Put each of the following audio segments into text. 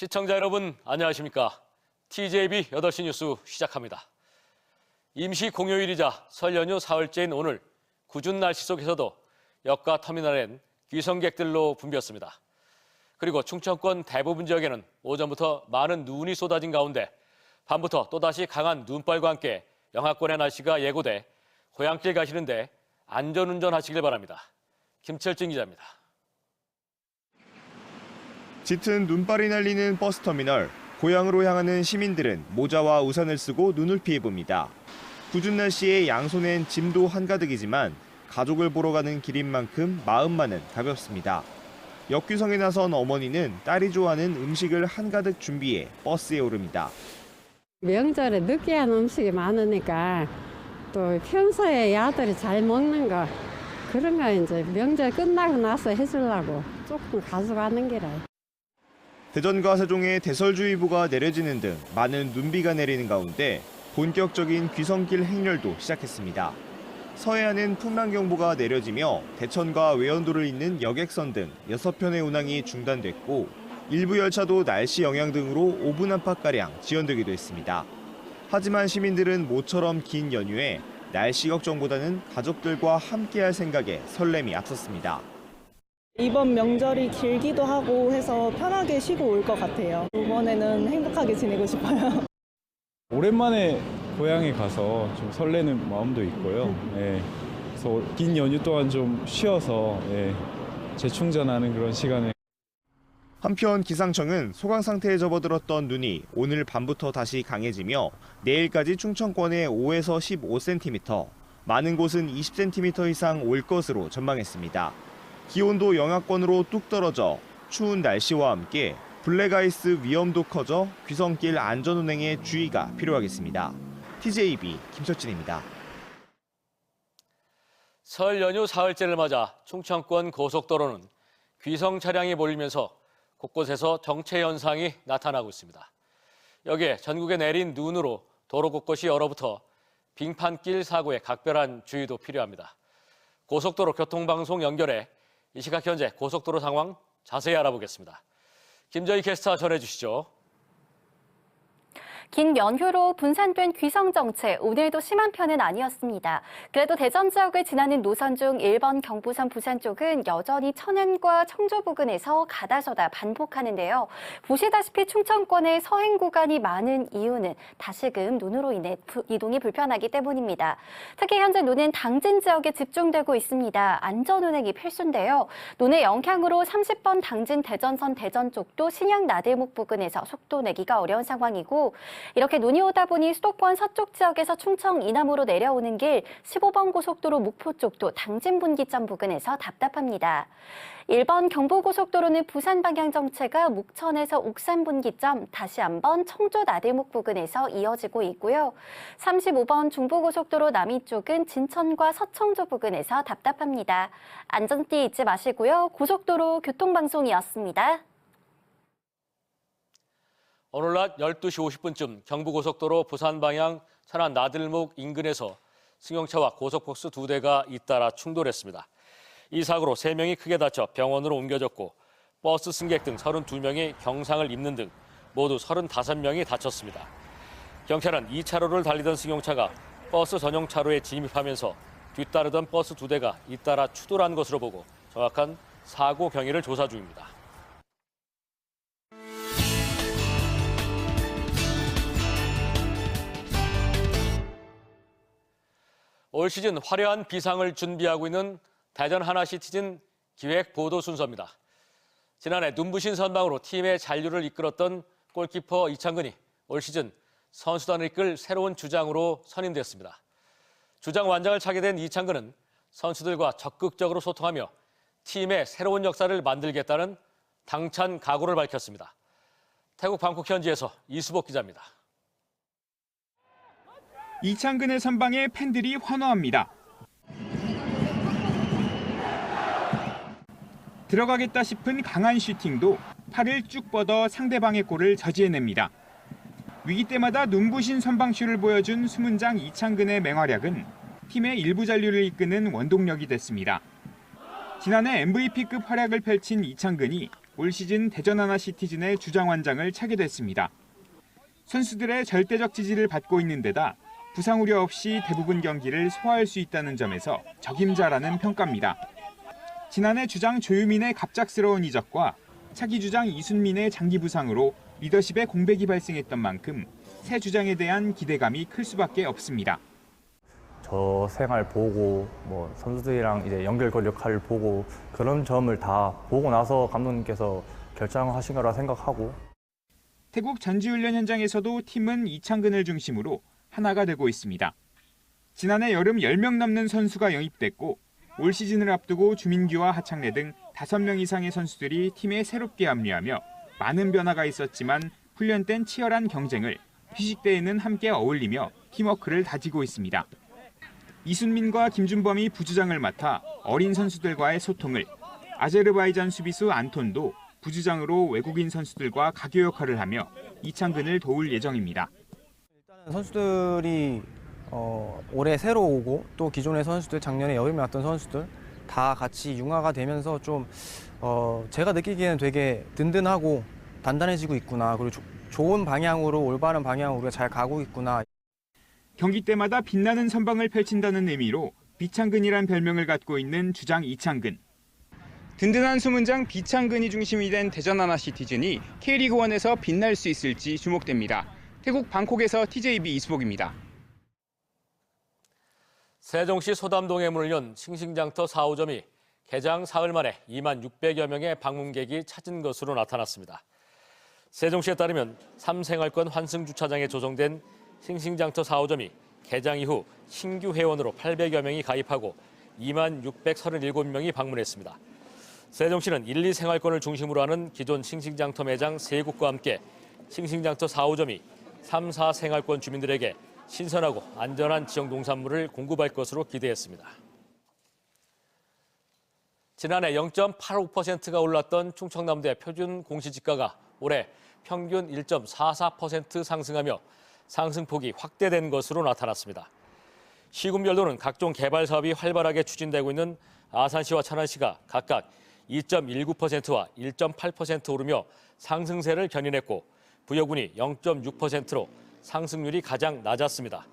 시청자 여러분 안녕하십니까? TJB 8시 뉴스 시작합니다. 임시 공휴일이자 설 연휴 사흘째인 오늘 궂은 날씨 속에서도 역과 터미널엔 귀성객들로 붐볐습니다. 그리고 충청권 대부분 지역에는 오전부터 많은 눈이 쏟아진 가운데 밤부터 또다시 강한 눈발과 함께 영하권의 날씨가 예고돼 고향길 가시는데 안전운전 하시길 바랍니다. 김철진 기자입니다. 짙은 눈발이 날리는 버스터미널. 고향으로 향하는 시민들은 모자와 우산을 쓰고 눈을 피해봅니다. 궂은 날씨에 양손엔 짐도 한가득이지만 가족을 보러 가는 길인 만큼 마음만은 가볍습니다. 역귀성에 나선 어머니는 딸이 좋아하는 음식을 한가득 준비해 버스에 오릅니다. 명절에 느끼한 음식이 많으니까 또 평소에 아들이 잘 먹는 거 그런 거 이제 명절 끝나고 나서 해주려고 조금 가져가는 게라. 대전과 세종에 대설주의보가 내려지는 등 많은 눈비가 내리는 가운데 본격적인 귀성길 행렬도 시작했습니다. 서해안은 풍랑경보가 내려지며 대천과 외연도를 잇는 여객선 등 6편의 운항이 중단됐고 일부 열차도 날씨 영향 등으로 5분 안팎가량 지연되기도 했습니다. 하지만 시민들은 모처럼 긴 연휴에 날씨 걱정보다는 가족들과 함께할 생각에 설렘이 앞섰습니다. 이번 명절이 길기도 하고 해서 편하게 쉬고 올 것 같아요. 이번에는 행복하게 지내고 싶어요. 오랜만에 고향에 가서 좀 설레는 마음도 있고요. 그래서 긴 연휴 동안 좀 쉬어서 재충전하는 그런 시간을. 한편 기상청은 소강 상태에 접어들었던 눈이 오늘 밤부터 다시 강해지며 내일까지 충청권에 5에서 15cm, 많은 곳은 20cm 이상 올 것으로 전망했습니다. 기온도 영하권으로 뚝 떨어져 추운 날씨와 함께 블랙아이스 위험도 커져 귀성길 안전운행에 주의가 필요하겠습니다. TJB 김철진입니다. 설 연휴 사흘째를 맞아 충청권 고속도로는 귀성 차량이 몰리면서 곳곳에서 정체 현상이 나타나고 있습니다. 여기에 전국에 내린 눈으로 도로 곳곳이 얼어붙어 빙판길 사고에 각별한 주의도 필요합니다. 고속도로 교통방송 연결해 이 시각 현재 고속도로 상황 자세히 알아보겠습니다. 김저희 캐스터 전해주시죠. 긴 연휴로 분산된 귀성 정체, 오늘도 심한 편은 아니었습니다. 그래도 대전 지역을 지나는 노선 중 1번 경부선 부산 쪽은 여전히 천안과 청주 부근에서 가다서다 반복하는데요. 보시다시피 충청권의 서행 구간이 많은 이유는 다시금 눈으로 인해 이동이 불편하기 때문입니다. 특히 현재 눈은 당진 지역에 집중되고 있습니다. 안전운행이 필수인데요. 눈의 영향으로 30번 당진 대전선 대전 쪽도 신양 나들목 부근에서 속도 내기가 어려운 상황이고, 이렇게 눈이 오다 보니 수도권 서쪽 지역에서 충청 이남으로 내려오는 길 15번 고속도로 목포 쪽도 당진 분기점 부근에서 답답합니다. 1번 경부고속도로는 부산 방향 정체가 목천에서 옥산 분기점, 다시 한번 청주 나들목 부근에서 이어지고 있고요. 35번 중부고속도로 남이 쪽은 진천과 서청주 부근에서 답답합니다. 안전띠 잊지 마시고요. 고속도로 교통방송이었습니다. 오늘 낮 12시 50분쯤 경부고속도로 부산 방향 천안 나들목 인근에서 승용차와 고속버스 2대가 잇따라 충돌했습니다. 이 사고로 3명이 크게 다쳐 병원으로 옮겨졌고 버스 승객 등 32명이 경상을 입는 등 모두 35명이 다쳤습니다. 경찰은 2차로를 달리던 승용차가 버스 전용 차로에 진입하면서 뒤따르던 버스 2대가 잇따라 추돌한 것으로 보고 정확한 사고 경위를 조사 중입니다. 올 시즌 화려한 비상을 준비하고 있는 대전 하나시티즌 기획 보도 순서입니다. 지난해 눈부신 선방으로 팀의 잔류를 이끌었던 골키퍼 이창근이 올 시즌 선수단을 이끌 새로운 주장으로 선임됐습니다. 주장 완장을 차게 된 이창근은 선수들과 적극적으로 소통하며 팀의 새로운 역사를 만들겠다는 당찬 각오를 밝혔습니다. 태국 방콕 현지에서 이수복 기자입니다. 이창근의 선방에 팬들이 환호합니다. 들어가겠다 싶은 강한 슈팅도 팔을 쭉 뻗어 상대방의 골을 저지해냅니다. 위기 때마다 눈부신 선방슛을 보여준 수문장 이창근의 맹활약은 팀의 일부 잔류를 이끄는 원동력이 됐습니다. 지난해 MVP급 활약을 펼친 이창근이 올 시즌 대전 하나시티즌의 주장완장을 차게 됐습니다. 선수들의 절대적 지지를 받고 있는 데다 부상 우려 없이 대부분 경기를 소화할 수 있다는 점에서 적임자라는 평가입니다. 지난해 주장 조유민의 갑작스러운 이적과 차기 주장 이순민의 장기 부상으로 리더십에 공백이 발생했던 만큼 새 주장에 대한 기대감이 클 수밖에 없습니다. 저 생활 보고 선수들이랑 이제 연결고리 역할을 보고 그런 점을 다 보고 나서 감독님께서 결정하신 거라 생각하고. 태국 전지훈련 현장에서도 팀은 이창근을 중심으로 하나가 되고 있습니다. 지난해 여름 10명 넘는 선수가 영입됐고 올 시즌을 앞두고 주민규와 하창래 등 5명 이상의 선수들이 팀에 새롭게 합류하며 많은 변화가 있었지만 훈련 땐 치열한 경쟁을, 휴식 때에는 함께 어울리며 팀워크를 다지고 있습니다. 이순민과 김준범이 부주장을 맡아 어린 선수들과의 소통을, 아제르바이잔 수비수 안톤도 부주장으로 외국인 선수들과 가교 역할을 하며 이창근을 도울 예정입니다. 일단은 선수들이 올해 새로 오고 또 기존의 선수들, 작년에 여름에 왔던 선수들 다 같이 융화가 되면서 좀 제가 느끼기에는 되게 든든하고 단단해지고 있구나. 그리고 좋은 방향으로, 올바른 방향으로 우리가 잘 가고 있구나. 경기 때마다 빛나는 선방을 펼친다는 의미로 비창근이란 별명을 갖고 있는 주장 이창근. 든든한 수문장 비창근이 중심이 된 대전 하나시티즌이 K리그1에서 빛날 수 있을지 주목됩니다. 태국 방콕에서 TJB 이수복입니다. 세종시 소담동에 문을 연 싱싱장터 4호점이 개장 사흘 만에 2만 600여 명의 방문객이 찾은 것으로 나타났습니다. 세종시에 따르면 3생활권 환승주차장에 조성된 싱싱장터 4호점이 개장 이후 신규 회원으로 800여 명이 가입하고 2만 637명이 방문했습니다. 세종시는 1, 2생활권을 중심으로 하는 기존 싱싱장터 매장 3곳과 함께 싱싱장터 4호점이 3, 4생활권 주민들에게 신선하고 안전한 지역 농산물을 공급할 것으로 기대했습니다. 지난해 0.85%가 올랐던 충청남도의 표준 공시지가가 올해 평균 1.44% 상승하며 상승폭이 확대된 것으로 나타났습니다. 시군별로는 각종 개발 사업이 활발하게 추진되고 있는 아산시와 천안시가 각각 2.19%와 1.8% 오르며 상승세를 견인했고 부여군이 0.6%로 상승률이 가장 낮았습니다.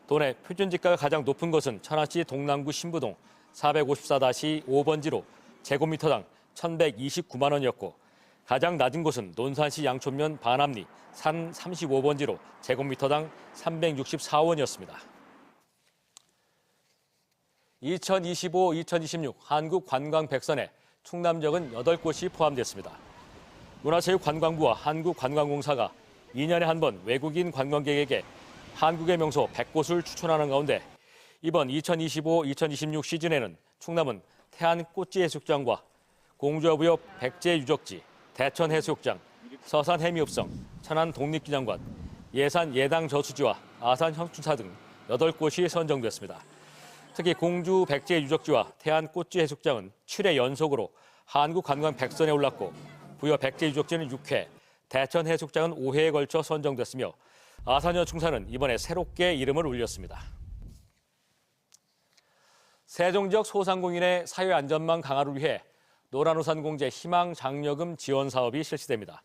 도내 표준지가가 가장 높은 곳은 천안시 동남구 신부동 454-5번지로 제곱미터당 1,129만 원이었고 가장 낮은 곳은 논산시 양촌면 반암리 산 35번지로 제곱미터당 364원이었습니다. 2025-2026 한국관광백선에 충남 지역은 8곳이 포함됐습니다. 문화체육관광부와 한국관광공사가 2년에 한 번 외국인 관광객에게 한국의 명소 100곳을 추천하는 가운데 이번 2025-2026 시즌에는 충남은 태안꽃지해수욕장과 공주어부여 백제유적지, 대천해수욕장, 서산해미읍성, 천안독립기념관, 예산 예당저수지와 아산 현충사 등 8곳이 선정됐습니다. 특히 공주 백제유적지와 태안꽃지해수욕장은 7회 연속으로 한국관광 100선에 올랐고 부여 백제유적지는 6회, 대천해수욕장은 5회에 걸쳐 선정됐으며 아산현충사는 이번에 새롭게 이름을 올렸습니다. 세종 지역 소상공인의 사회안전망 강화를 위해 노란우산 공제 희망장려금 지원 사업이 실시됩니다.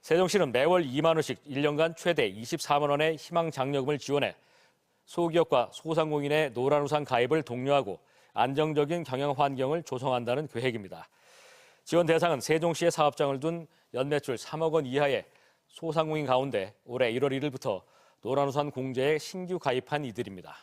세종시는 매월 2만 원씩 1년간 최대 24만 원의 희망장려금을 지원해 소기업과 소상공인의 노란우산 가입을 독려하고 안정적인 경영 환경을 조성한다는 계획입니다. 지원 대상은 세종시의 사업장을 둔 연매출 3억 원 이하의 소상공인 가운데 올해 1월 1일부터 노란우산 공제에 신규 가입한 이들입니다.